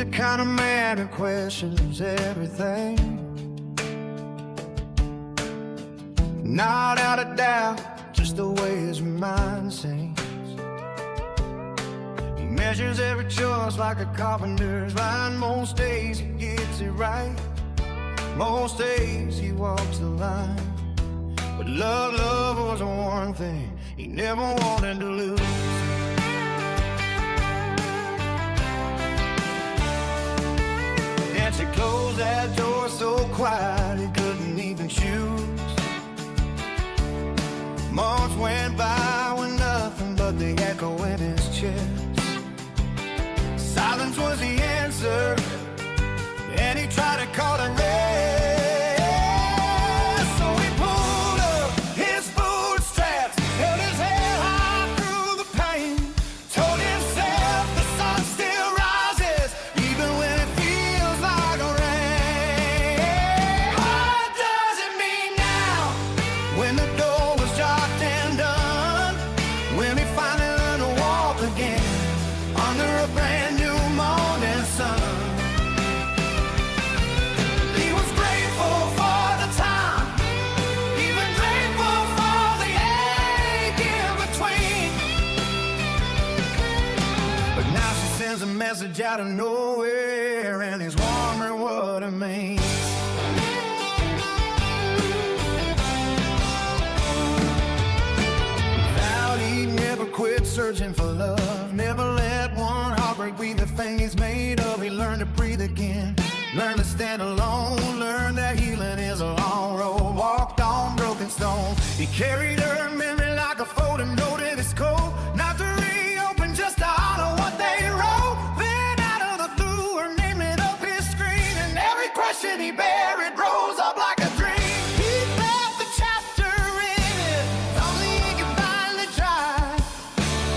the kind of man who questions everything. Not out of doubt, just the way his mind sings. He measures every choice like a carpenter's line. Most days he gets it right, most days he walks the line. But love was the one thing he never wanted to lose. And she closed that door so quiet he couldn't even choose. Months went by with nothing but the echo in his chest. Silence was the answer, and he tried to call it rest. So he pulled up his bootstraps, held his head high through the pain, told himself the sun still rises even when it feels like a rain. What does it mean now when the door was locked and done, when he finally learned to walk again under a brand new morning sun? He was grateful for the time, even grateful for the ache in between. But now she sends a message out of nowhere, and he's wondering what it means. Vowed he'd never quit searching for love, never let one heartbreak be the thing he's made of. He learned to breathe again, learned to stand alone, learned that healing is a long road, walked on broken stone. He carried her memory like a folding note in his coat, not to reopen, just to honor what they wrote. Then out of the blue her name lit up his screen, and every question he buried rose up like a dream. He left the chapter in it, thought he could finally try.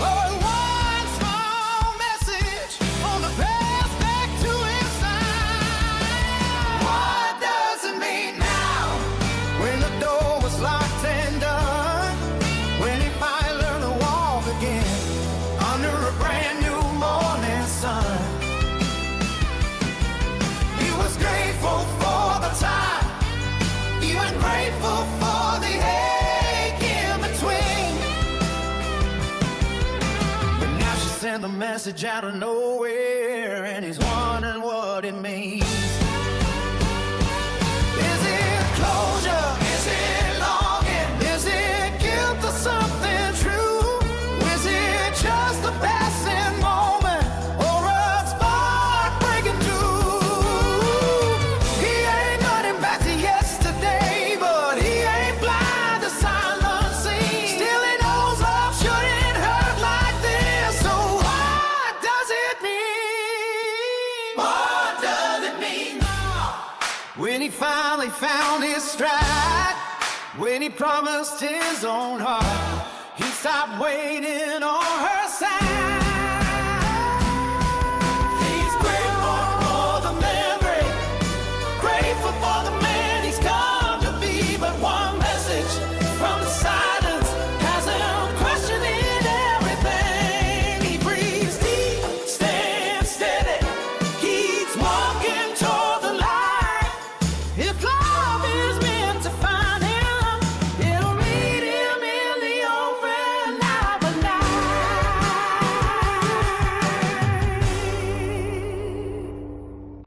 But one small message from the past back to his side. What does it mean now when the door was locked and done, when he finally learned to walk again under a brand new morning sun? He was grateful for the time, even grateful for the ache in between. But now she sent a message out of nowhere, and he's wondering what it means. Is it closure? Is it longing? Is it guilt or something true? Is it just a passing moment, or a spark breaking through? He ain't running back to yesterday, but he ain't blind to signs unseen. Still he knows love shouldn't hurt like this. So what does it mean? What does it mean now when he finally found his stride, when he promised his own heart he'd stop waiting on